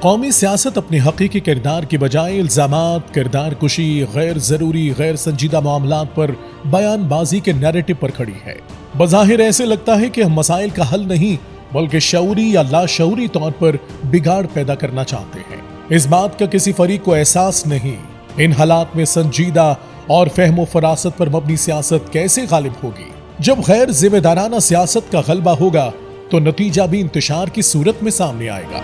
قومی سیاست اپنی حقیقی کردار کی بجائے الزامات، کردار کشی، غیر ضروری، غیر سنجیدہ معاملات پر بیان بازی کے نیریٹو پر کھڑی ہے۔ بظاہر ایسے لگتا ہے کہ ہم مسائل کا حل نہیں بلکہ شعوری یا لاشعوری طور پر بگاڑ پیدا کرنا چاہتے ہیں۔ اس بات کا کسی فریق کو احساس نہیں۔ ان حالات میں سنجیدہ اور فہم و فراست پر مبنی سیاست کیسے غالب ہوگی؟ جب غیر ذمہ دارانہ سیاست کا غلبہ ہوگا تو نتیجہ بھی انتشار کی صورت میں سامنے آئے گا۔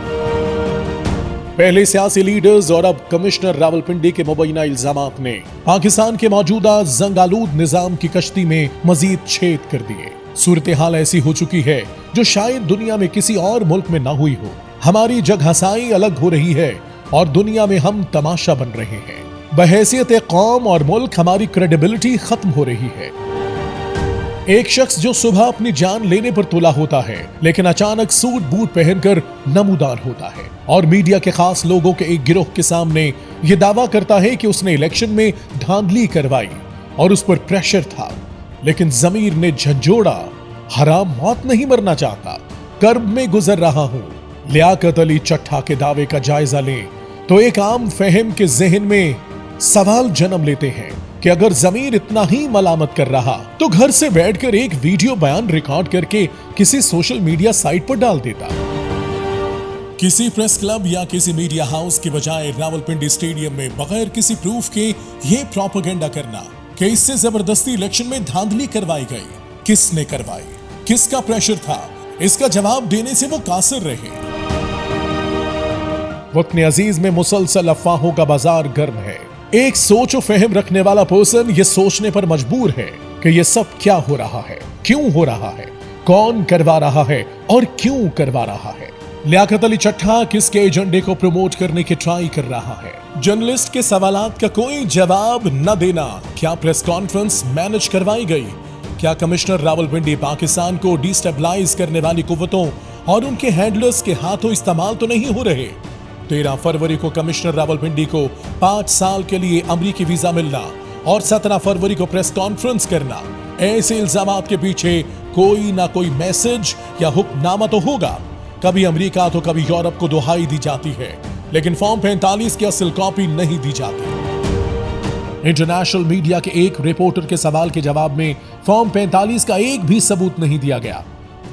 پہلے سیاسی لیڈرز اور اب کمشنر راولپنڈی کے مبینہ الزامات نے پاکستان کے موجودہ زنگ آلود نظام کی کشتی میں مزید چھید کر دیے۔ صورتحال ایسی ہو چکی ہے جو شاید دنیا میں کسی اور ملک میں نہ ہوئی ہو۔ ہماری جگ ہسائی الگ ہو رہی ہے اور دنیا میں ہم تماشا بن رہے ہیں۔ بحیثیت قوم اور ملک ہماری کریڈیبلٹی ختم ہو رہی ہے۔ ایک شخص جو صبح اپنی جان لینے پر تلا ہوتا ہے لیکن اچانک سوٹ بوٹ پہن کر نمودار ہوتا ہے اور میڈیا کے خاص لوگوں کے ایک گروہ کے سامنے یہ دعویٰ کرتا ہے کہ اس نے الیکشن میں دھاندلی کروائی اور اس پر پریشر تھا، لیکن ضمیر نے جھنجھوڑا، حرام موت نہیں مرنا چاہتا، کرب میں گزر رہا ہوں۔ لیاقت علی چٹھا کے دعوے کا جائزہ لیں تو ایک عام فہم کے ذہن میں سوال جنم لیتے ہیں کہ اگر ضمیر اتنا ہی ملامت کر رہا تو گھر سے بیٹھ کر ایک ویڈیو بیان ریکارڈ کر کے کسی سوشل میڈیا سائٹ پر ڈال دیتا۔ کسی پریس کلب یا کسی میڈیا ہاؤس کی بجائے راولپنڈی اسٹیڈیم میں بغیر کسی پروف کے یہ پروپیگنڈا کرنا کہ اس سے زبردستی الیکشن میں دھاندلی کروائی گئی، کس نے کروائی، کس کا پریشر تھا، اس کا جواب دینے سے وہ قاصر رہے۔ وطن عزیز میں مسلسل افواہوں کا بازار گرم ہے۔ ایک سوچ و فہم رکھنے والا پرسن یہ سوچنے پر مجبور ہے کہ یہ سب کیا ہو رہا ہے، کیوں ہو رہا ہے، کون کروا رہا ہے اور کیوں کروا رہا ہے۔ لیاقت علی چٹھا کس کے ایجنڈے کو پروموٹ کرنے کی ٹرائی کر رہا ہے؟ جرنلسٹ کے سوالات کا کوئی جواب نہ دینا۔ کیا پریس کانفرنس مینج کروائی گئی؟ کیا کمشنر راولپنڈی پاکستان کو ڈی سٹیبلائز کرنے والی قوتوں اور ان کے ہینڈلرز کے ہاتھوں استعمال تو نہیں ہو رہے؟ 13 فروری کو کمشنر راولپنڈی کو 5 سال کے لیے امریکی ویزا ملنا اور 17 فروری کو پریس کانفرنس کرنا، ایسے الزامات کے پیچھے کوئی نہ کوئی میسج یا حکم نامہ تو ہوگا۔ کبھی امریکہ تو کبھی یورپ کو دہائی دی جاتی ہے لیکن فارم 45 کی اصل کاپی نہیں دی جاتی۔ انٹرنیشنل میڈیا کے ایک رپورٹر کے سوال کے جواب میں فارم 45 کا ایک بھی ثبوت نہیں دیا گیا۔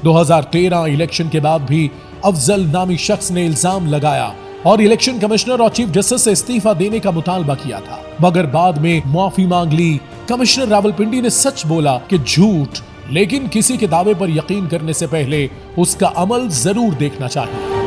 2013 الیکشن کے بعد بھی افضل نامی شخص نے الزام لگایا اور الیکشن کمشنر اور چیف جسٹس سے استعفیٰ دینے کا مطالبہ کیا تھا، مگر بعد میں معافی مانگ لی۔ کمشنر راولپنڈی نے سچ بولا کہ جھوٹ، لیکن کسی کے دعوے پر یقین کرنے سے پہلے اس کا عمل ضرور دیکھنا چاہیے۔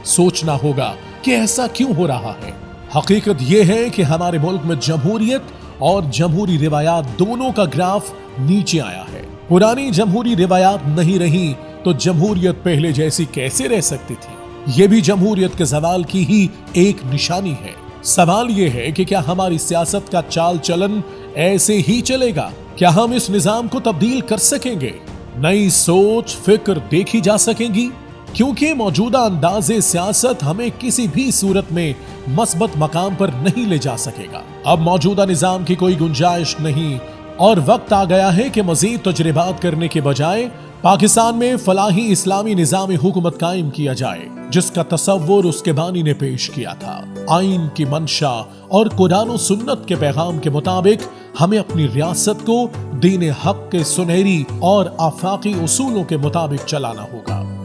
سوچنا ہوگا کہ ایسا کیوں ہو رہا ہے۔ حقیقت یہ ہے کہ ہمارے ملک میں جمہوریت اور جمہوری روایات دونوں کا گراف نیچے آیا ہے۔ پرانی جمہوری روایات نہیں رہی تو جمہوریت پہلے جیسی کیسے رہ سکتی تھی؟ یہ بھی جمہوریت کے زوال کی ہی ایک نشانی ہے۔ سوال یہ ہے کہ کیا ہماری سیاست کا چال چلن ایسے ہی چلے گا؟ کیا ہم اس نظام کو تبدیل کر سکیں گے؟ نئی سوچ، فکر دیکھی جا سکیں گی؟ کیونکہ موجودہ انداز سیاست ہمیں کسی بھی صورت میں مثبت مقام پر نہیں لے جا سکے گا۔ اب موجودہ نظام کی کوئی گنجائش نہیں اور وقت آ گیا ہے کہ مزید تجربات کرنے کے بجائے پاکستان میں فلاحی اسلامی نظام حکومت قائم کیا جائے جس کا تصور اس کے بانی نے پیش کیا تھا۔ آئین کی منشا اور قرآن و سنت کے پیغام کے مطابق ہمیں اپنی ریاست کو دین حق کے سنہری اور آفاقی اصولوں کے مطابق چلانا ہوگا۔